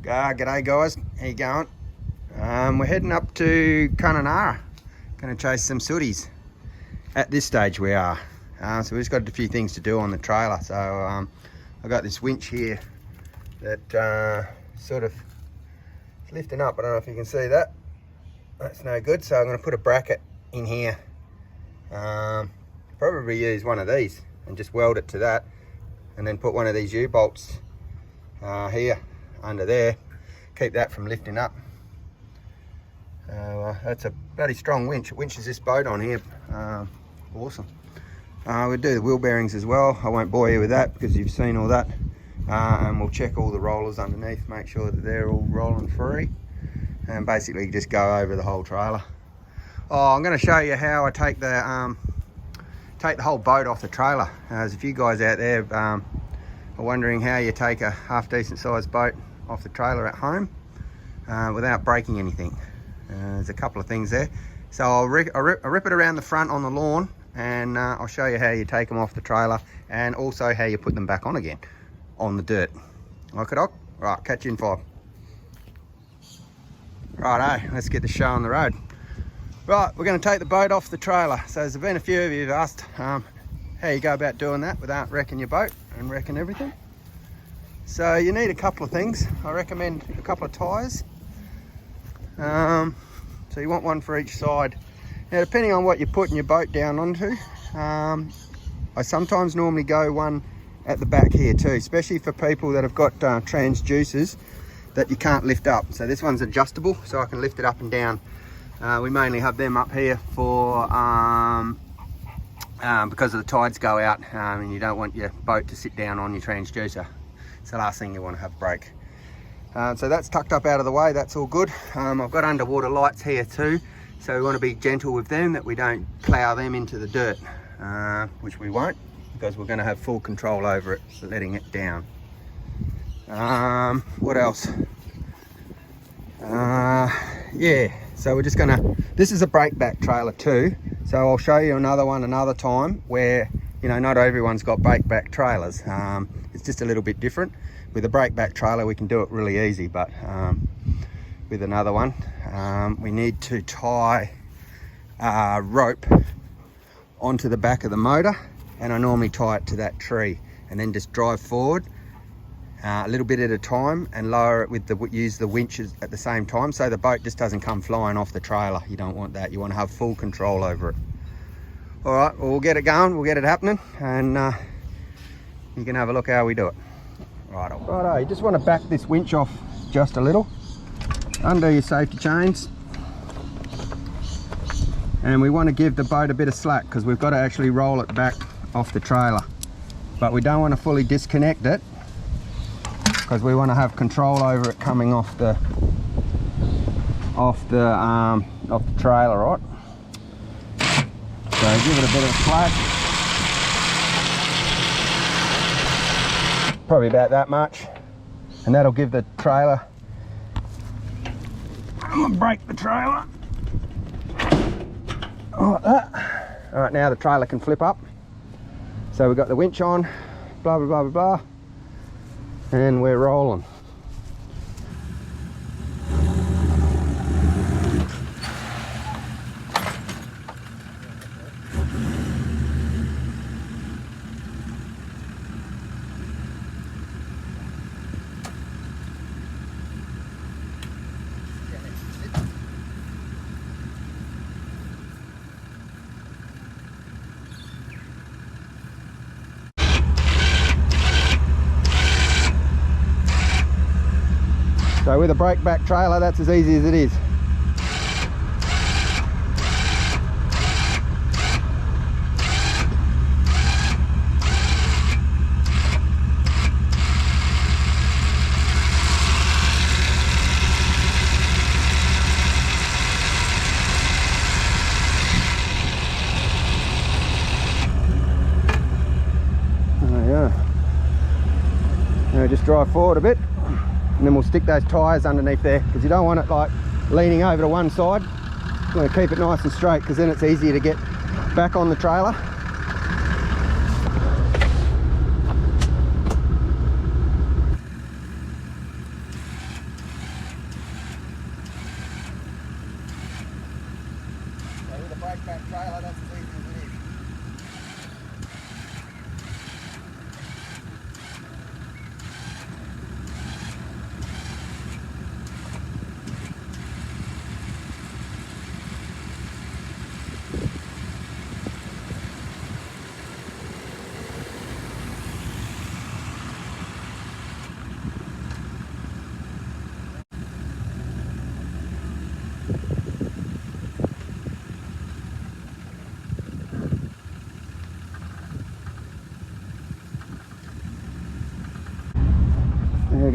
G'day guys, how you going? We're heading up to Kununurra. Going to chase some sooties. At this stage we are. So we've just got a few things to do on the trailer. So I've got this winch here that sort of is lifting up. I don't know if you can see that. That's no good. So I'm going to put a bracket in here. Probably use one of these and just weld it to that. And then put one of these U-bolts here under there, keep that from lifting up. That's a bloody strong winch. It winches this boat on here. Awesome. We'll do the wheel bearings as well. I won't bore you with that because you've seen all that. And we'll check all the rollers underneath, make sure that they're all rolling free, and basically just go over the whole trailer. I'm going to show you how I take the whole boat off the trailer. As if you guys out there are wondering how you take a half decent sized boat off the trailer at home without breaking anything. There's a couple of things there. So I'll rip it around the front on the lawn, and I'll show you how you take them off the trailer and also how you put them back on again on the dirt. Okay, doc? Right, catch you in 5. Righto, let's get the show on the road. Right, we're going to take the boat off the trailer. So there's been a few of you who've asked how you go about doing that without wrecking your boat and wrecking everything. So you need a couple of things. I recommend a couple of tyres. So you want one for each side. Now depending on what you're putting your boat down onto, I sometimes normally go one at the back here too, especially for people that have got transducers that you can't lift up. So this one's adjustable, so I can lift it up and down. We mainly have them up here for because of the tides go out, and you don't want your boat to sit down on your transducer. It's the last thing you want to have break. So that's tucked up out of the way, that's all good. I've got underwater lights here too, so we want to be gentle with them, that we don't plough them into the dirt, which we won't, because we're going to have full control over it, letting it down. What else? Yeah, so we're just going to, this is a breakback trailer too, so I'll show you another one another time where, you know, not everyone's got breakback trailers. It's just a little bit different. With a breakback trailer we can do it really easy, but with another one we need to tie rope onto the back of the motor, and I normally tie it to that tree and then just drive forward a little bit at a time and lower it with use the winches at the same time, so the boat just doesn't come flying off the trailer. You don't want that. You want to have full control over it. All right, well, we'll get it going, we'll get it happening, and you can have a look how we do it. Righto, you just want to back this winch off just a little, undo your safety chains, and we want to give the boat a bit of slack because we've got to actually roll it back off the trailer, but we don't want to fully disconnect it because we want to have control over it coming off the trailer, right? So give it a bit of slack, probably about that much, and that'll give the trailer, I'm gonna break the trailer like that. All right, now the trailer can flip up. So we've got the winch on, blah blah blah blah blah, and we're rolling. So with a breakback trailer, that's as easy as it is. There you go. Now just drive forward a bit, and then we'll stick those tyres underneath there, because you don't want it like leaning over to one side. You want to keep it nice and straight, because then it's easier to get back on the trailer.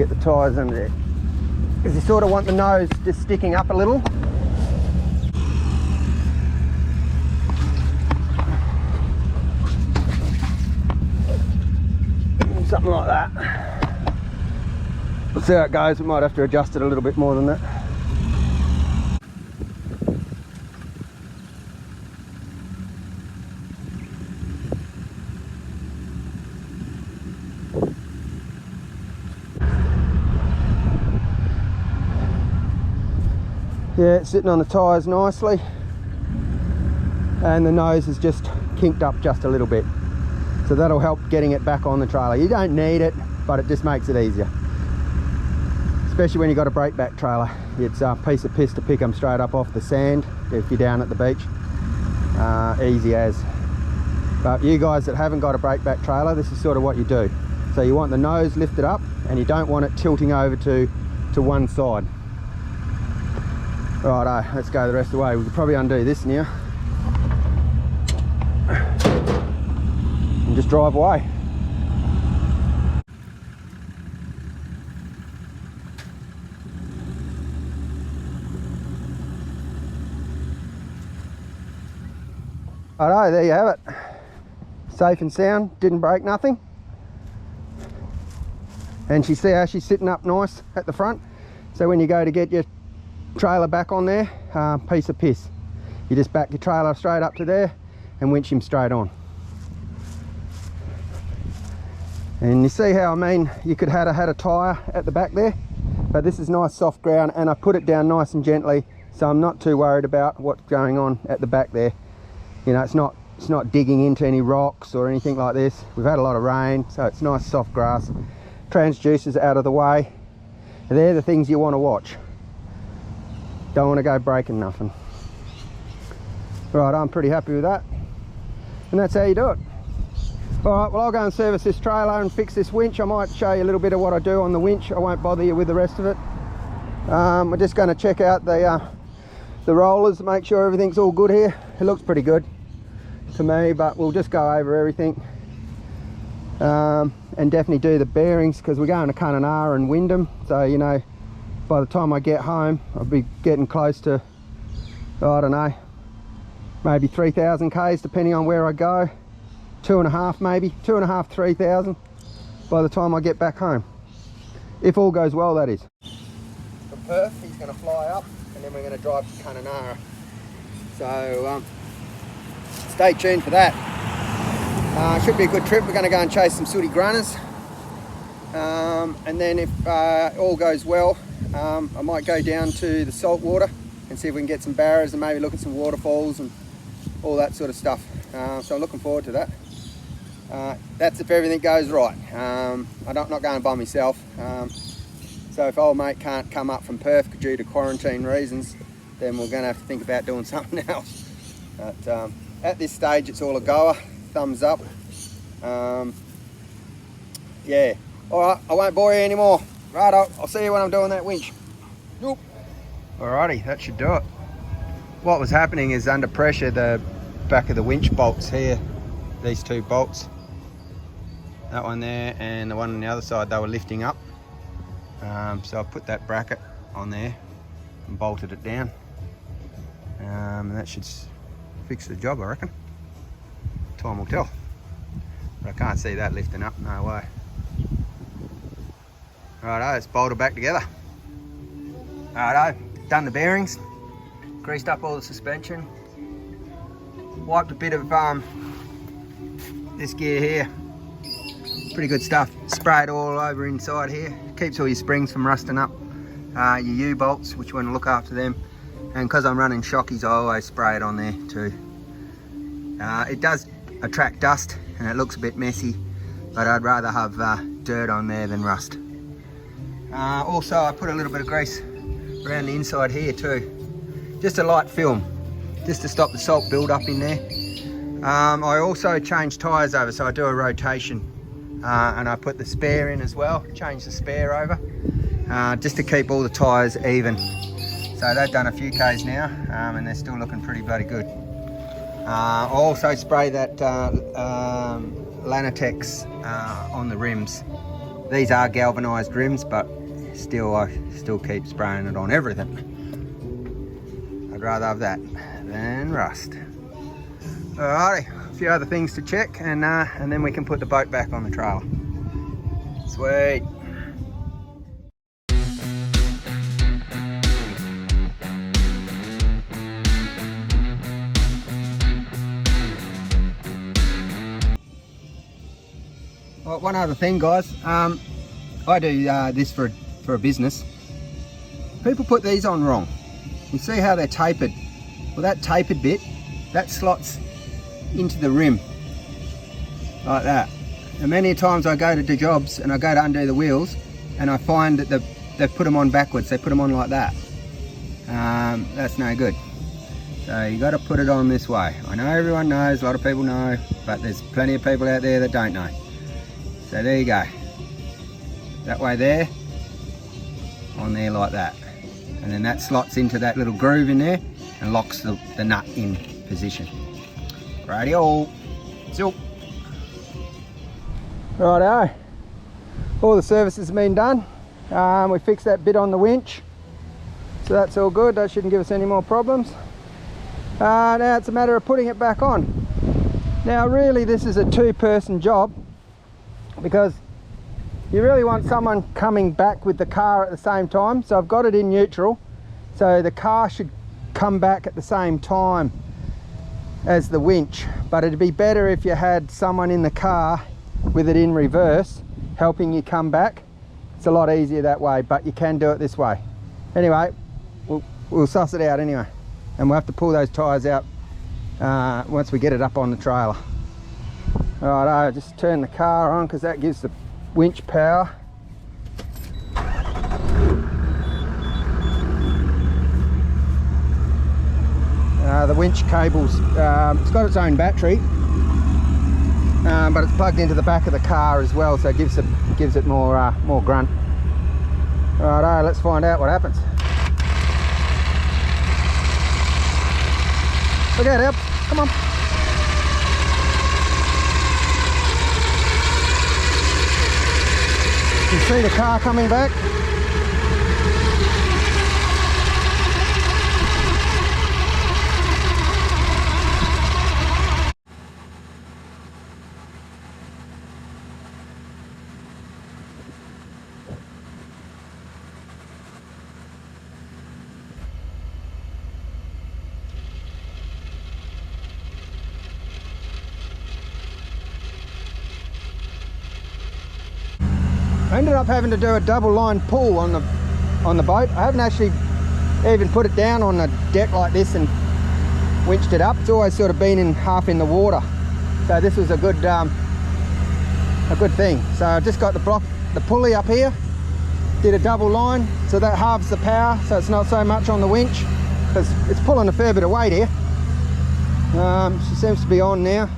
get the tyres under there, because you sort of want the nose just sticking up a little. Something like that. We'll see how it goes. We might have to adjust it a little bit more than that. Yeah, it's sitting on the tyres nicely, and the nose is just kinked up just a little bit, so that'll help getting it back on the trailer. You don't need it, but it just makes it easier, especially when you've got a breakback trailer. It's a piece of piss to pick them straight up off the sand if you're down at the beach. Easy as. But you guys that haven't got a breakback trailer, this is sort of what you do. So you want the nose lifted up, and you don't want it tilting over to one side. Righto, let's go the rest of the way. We could probably undo this now and just drive away. Righto, there you have it. Safe and sound, didn't break nothing. And you see how she's sitting up nice at the front. So when you go to get your trailer back on there, piece of piss. You just back your trailer straight up to there and winch him straight on. And you see how, I mean, you could have had a tyre at the back there, but this is nice soft ground, and I put it down nice and gently, so I'm not too worried about what's going on at the back there. You know, it's not digging into any rocks or anything like this. We've had a lot of rain, so it's nice soft grass. Transducers out of the way. They're the things you want to watch. Don't want to go breaking nothing. Right, I'm pretty happy with that. And that's how you do it. Alright, well, I'll go and service this trailer and fix this winch. I might show you a little bit of what I do on the winch. I won't bother you with the rest of it. We're just going to check out the rollers, make sure everything's all good here. It looks pretty good to me, but we'll just go over everything. And definitely do the bearings, because we're going to Kununurra and Wyndham. So, you know, by the time I get home, I'll be getting close to, I don't know, maybe 3,000 k's depending on where I go. 2.5 maybe, 2.5, 3,000 by the time I get back home. If all goes well, that is. From Perth, he's going to fly up, and then we're going to drive to Kununurra. So stay tuned for that. Should be a good trip. We're going to go and chase some sooty grunners. And then if all goes well, I might go down to the saltwater and see if we can get some barras and maybe look at some waterfalls and all that sort of stuff. So I'm looking forward to that. That's if everything goes right. I'm not going by myself. So if old mate can't come up from Perth due to quarantine reasons, then we're going to have to think about doing something else. But at this stage, it's all a goer. Thumbs up. Yeah. All right, I won't bore you anymore. Right, I'll see you when I'm doing that winch. Nope. Alrighty, that should do it. What was happening is, under pressure, the back of the winch bolts here, these two bolts, that one there and the one on the other side, they were lifting up. So I put that bracket on there and bolted it down. And that should fix the job, I reckon. Time will tell. But I can't see that lifting up, no way. Righto, it's bolted back together. Righto, done the bearings, greased up all the suspension, wiped a bit of this gear here. Pretty good stuff. Sprayed all over inside here. Keeps all your springs from rusting up. Your U-bolts, which you want to look after them. And because I'm running shockies, I always spray it on there too. It does attract dust and it looks a bit messy, but I'd rather have dirt on there than rust. Also, I put a little bit of grease around the inside here too. Just a light film, just to stop the salt build up in there. I also change tyres over, so I do a rotation. And I put the spare in as well, change the spare over, just to keep all the tyres even. So they've done a few Ks now, and they're still looking pretty bloody good. I also spray that Lanatex on the rims. These are galvanised rims, but still I still keep spraying it on everything. I'd rather have that than rust. Alrighty, a few other things to check, and then we can put the boat back on the trailer. Sweet. Well, one other thing, guys. I do this for a business. People put these on wrong. You see how they're tapered? Well, that tapered bit, that slots into the rim like that. And many times I go to do jobs and I go to undo the wheels and I find that they've put them on backwards. They put them on like that. That's no good. So you got to put it on this way. I know everyone knows, a lot of people know, but there's plenty of people out there that don't know. So there you go. That way there, on there like that. And then that slots into that little groove in there and locks the nut in position. Righty-o. So, righto. All the services have been done. We fixed that bit on the winch. So that's all good. That shouldn't give us any more problems. Now it's a matter of putting it back on. Now really this is a two-person job, because you really want someone coming back with the car at the same time. So I've got it in neutral, so the car should come back at the same time as the winch, but it'd be better if you had someone in the car with it in reverse helping you come back. It's a lot easier that way, but you can do it this way. Anyway, we'll suss it out anyway, and we'll have to pull those tyres out once we get it up on the trailer. Alright, I'll just turn the car on because that gives the winch power. The winch cable's it's got its own battery, but it's plugged into the back of the car as well, so it gives it more grunt. Alright, let's find out what happens. Look out, Eb, come on. You see the car coming back? I ended up having to do a double line pull on the boat. I haven't actually even put it down on the deck like this and winched it up. It's always sort of been in half in the water, so this was a good thing. So I just got the pulley up here, did a double line, so that halves the power, so it's not so much on the winch because it's pulling a fair bit of weight here. She seems to be on now,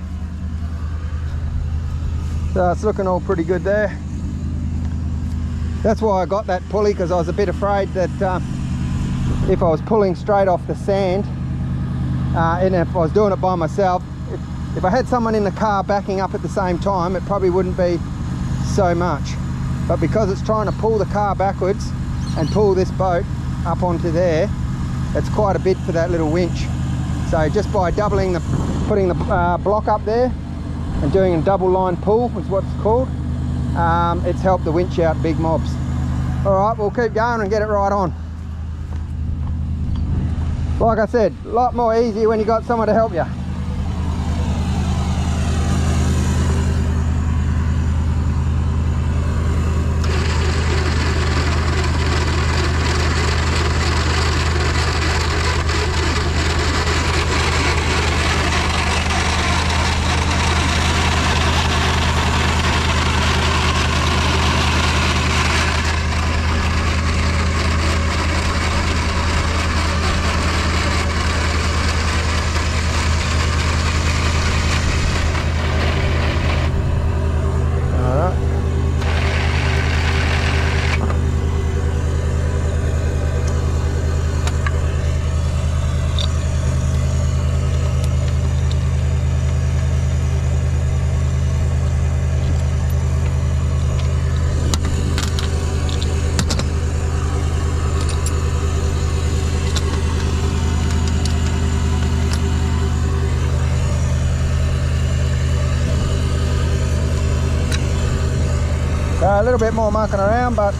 so it's looking all pretty good there. That's why I got that pulley, because I was a bit afraid that if I was pulling straight off the sand, and if I was doing it by myself, if I had someone in the car backing up at the same time, it probably wouldn't be so much. But because it's trying to pull the car backwards and pull this boat up onto there, it's quite a bit for that little winch. So just by putting the block up there and doing a double line pull, is what it's called, it's helped the winch out big mobs. Alright, we'll keep going and get it right on. Like I said, a lot more easy when you got someone to help you. A little bit more mucking around, but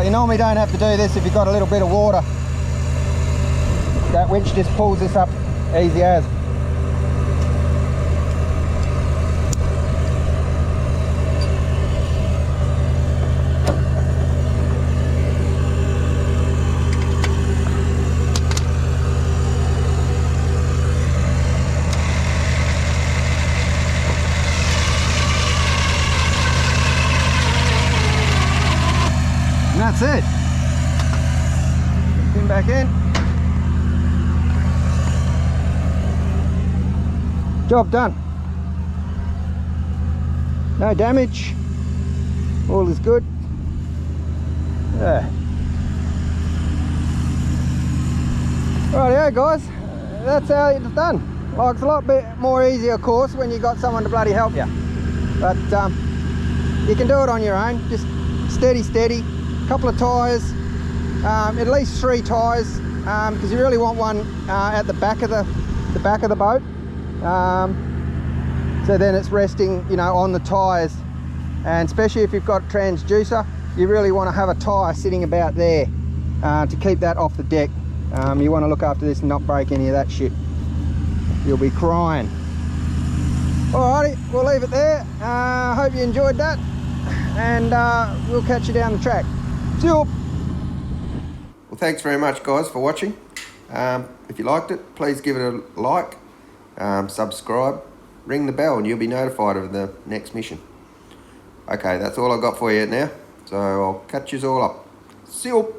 you normally don't have to do this if you've got a little bit of water. That winch just pulls this up easy as. And that's it. Pin back in. Job done. No damage. All is good. Yeah. Rightio guys, that's how it's done. Like, it's a lot bit more easy of course when you got someone to bloody help you. But you can do it on your own. Just steady. Couple of tyres, at least 3 tyres, because you really want one at the back of the boat. So then it's resting, you know, on the tyres, and especially if you've got transducer, you really want to have a tyre sitting about there to keep that off the deck. You want to look after this and not break any of that shit. You'll be crying. Alrighty, we'll leave it there. Hope you enjoyed that, and we'll catch you down the track. See you. Well, thanks very much guys for watching. If you liked it, please give it a like, subscribe, ring the bell, and you'll be notified of the next mission. Okay, that's all I've got for you now, so I'll catch you all up. See you.